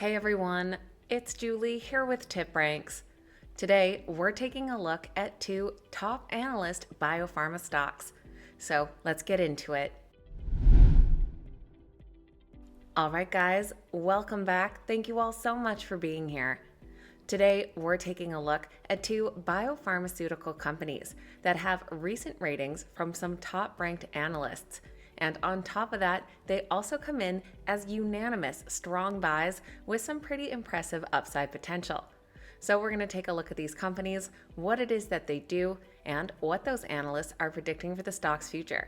Hey everyone, it's Julie here with TipRanks. Today, we're taking a look at two top analyst biopharma stocks. So let's get into it. All right, guys, welcome back. Thank you all so much for being here. Today, we're taking a look at two biopharmaceutical companies that have recent ratings from some top-ranked analysts. And on top of that, they also come in as unanimous strong buys with some pretty impressive upside potential. So we're going to take a look at these companies, what it is that they do, and what those analysts are predicting for the stock's future.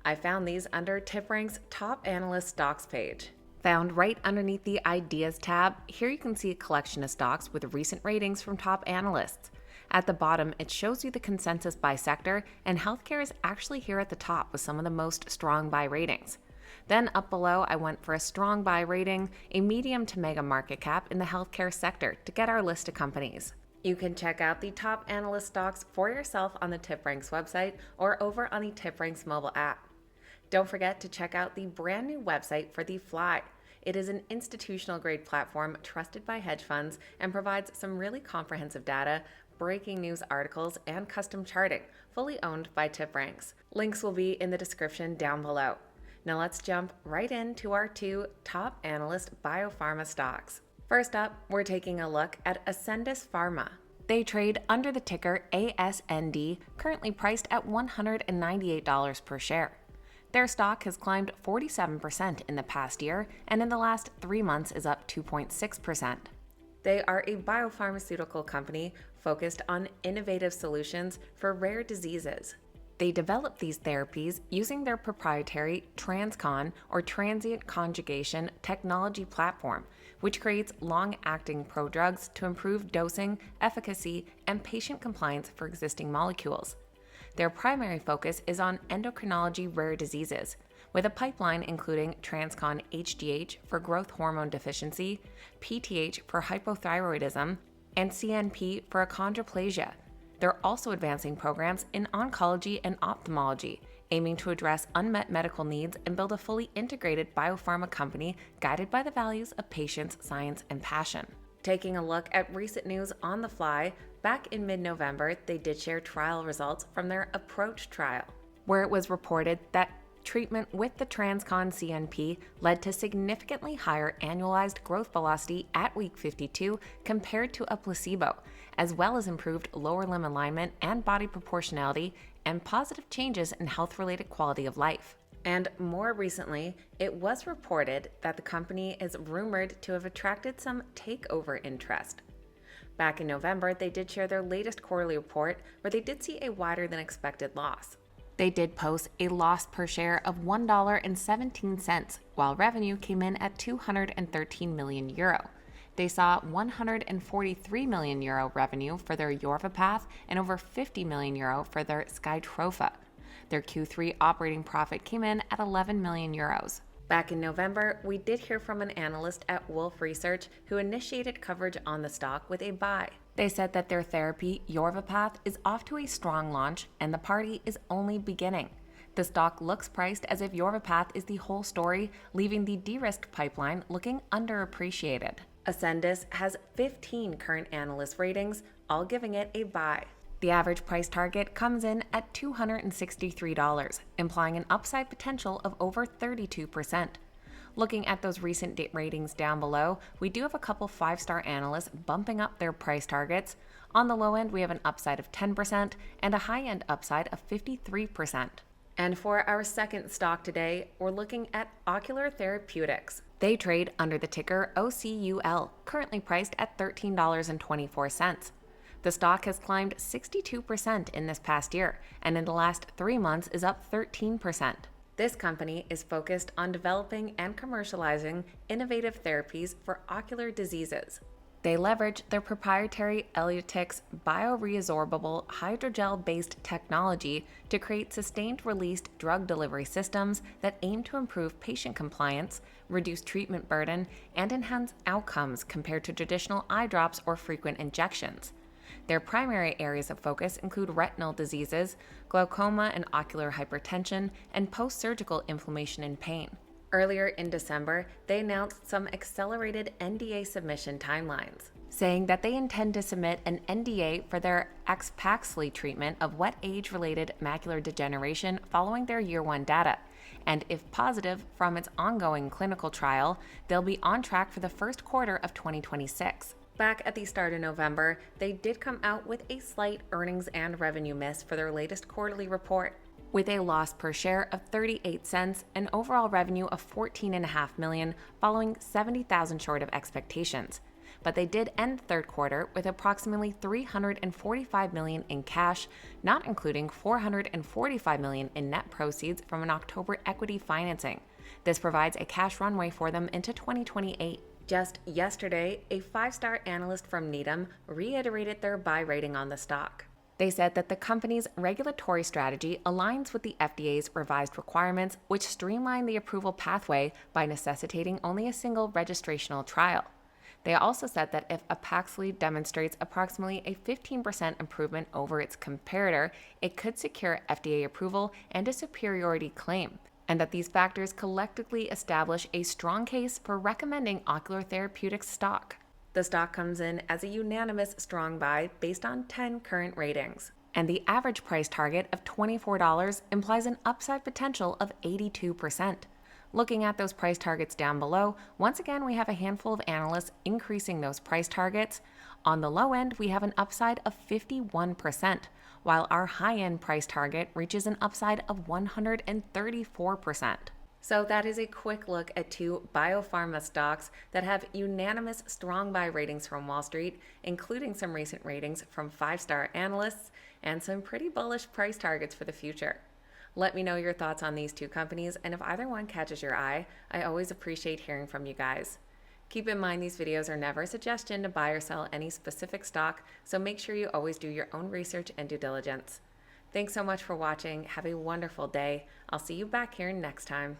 I found these under TipRanks Top Analyst Stocks page. Found right underneath the Ideas tab, here you can see a collection of stocks with recent ratings from top analysts. At the bottom, it shows you the consensus by sector, and healthcare is actually here at the top with some of the most strong buy ratings. Then up below, I went for a strong buy rating, a medium to mega market cap in the healthcare sector to get our list of companies. You can check out the top analyst stocks for yourself on the TipRanks website or over on the TipRanks mobile app. Don't forget to check out the brand new website for The Fly. It is an institutional grade platform trusted by hedge funds and provides some really comprehensive data, breaking news articles, and custom charting, fully owned by TipRanks. Links will be in the description down below. Now let's jump right into our two top analyst biopharma stocks. First up, we're taking a look at Ascendis Pharma. They trade under the ticker ASND, currently priced at $198 per share. Their stock has climbed 47% in the past year, and in the last 3 months is up 2.6%. They are a biopharmaceutical company focused on innovative solutions for rare diseases. They develop these therapies using their proprietary TransCon or transient conjugation technology platform, which creates long-acting prodrugs to improve dosing, efficacy, and patient compliance for existing molecules. Their primary focus is on endocrinology rare diseases, with a pipeline including TransCon HGH for growth hormone deficiency, PTH for hypothyroidism, and CNP for achondroplasia. They're also advancing programs in oncology and ophthalmology, aiming to address unmet medical needs and build a fully integrated biopharma company guided by the values of patience, science, and passion. Taking a look at recent news on the fly, back in mid-November, they did share trial results from their Approach trial, where it was reported that treatment with the TransCon CNP led to significantly higher annualized growth velocity at week 52 compared to a placebo, as well as improved lower limb alignment and body proportionality and positive changes in health-related quality of life. And more recently, it was reported that the company is rumored to have attracted some takeover interest. Back in November, they did share their latest quarterly report where they did see a wider than expected loss. They did post a loss per share of $1.17, while revenue came in at €213 million. They saw €143 million revenue for their Yorvipath and over €50 million for their Skytrofa. Their Q3 operating profit came in at €11 million. Back in November, we did hear from an analyst at Wolfe Research who initiated coverage on the stock with a buy. They said that their therapy, Yorvipath, is off to a strong launch and the party is only beginning. The stock looks priced as if Yorvipath is the whole story, leaving the de-risked pipeline looking underappreciated. Ascendis has 15 current analyst ratings, all giving it a buy. The average price target comes in at $263, implying an upside potential of over 32%. Looking at those recent ratings down below, we do have a couple 5-star analysts bumping up their price targets. On the low end, we have an upside of 10% and a high-end upside of 53%. And for our second stock today, we're looking at Ocular Therapeutix. They trade under the ticker OCUL, currently priced at $13.24. The stock has climbed 62% in this past year, and in the last 3 months is up 13%. This company is focused on developing and commercializing innovative therapies for ocular diseases. They leverage their proprietary Therapeutix bioresorbable hydrogel-based technology to create sustained-release drug delivery systems that aim to improve patient compliance, reduce treatment burden, and enhance outcomes compared to traditional eye drops or frequent injections. Their primary areas of focus include retinal diseases, glaucoma and ocular hypertension, and post-surgical inflammation and pain. Earlier in December, they announced some accelerated NDA submission timelines, saying that they intend to submit an NDA for their AXPAXLI treatment of wet age-related macular degeneration following their year 1 data. And if positive from its ongoing clinical trial, they'll be on track for the first quarter of 2026. Back at the start of November, they did come out with a slight earnings and revenue miss for their latest quarterly report, with a loss per share of 38 cents and overall revenue of $14.5 million, following 70,000 short of expectations. But they did end the third quarter with approximately $345 million in cash, not including $445 million in net proceeds from an October equity financing. This provides a cash runway for them into 2028. Just yesterday, a 5-star analyst from Needham reiterated their buy rating on the stock. They said that the company's regulatory strategy aligns with the FDA's revised requirements, which streamline the approval pathway by necessitating only a single registrational trial. They also said that if AXPAXLI demonstrates approximately a 15% improvement over its comparator, it could secure FDA approval and a superiority claim, and that these factors collectively establish a strong case for recommending Ocular Therapeutix stock. The stock comes in as a unanimous strong buy based on 10 current ratings, and the average price target of $24 implies an upside potential of 82%. Looking at those price targets down below, once again we have a handful of analysts increasing those price targets. On the low end, we have an upside of 51%, while our high-end price target reaches an upside of 134%. So that is a quick look at 2 biopharma stocks that have unanimous strong buy ratings from Wall Street, including some recent ratings from 5-star analysts and some pretty bullish price targets for the future. Let me know your thoughts on these 2 companies, and if either one catches your eye, I always appreciate hearing from you guys. Keep in mind these videos are never a suggestion to buy or sell any specific stock, so make sure you always do your own research and due diligence. Thanks so much for watching. Have a wonderful day. I'll see you back here next time.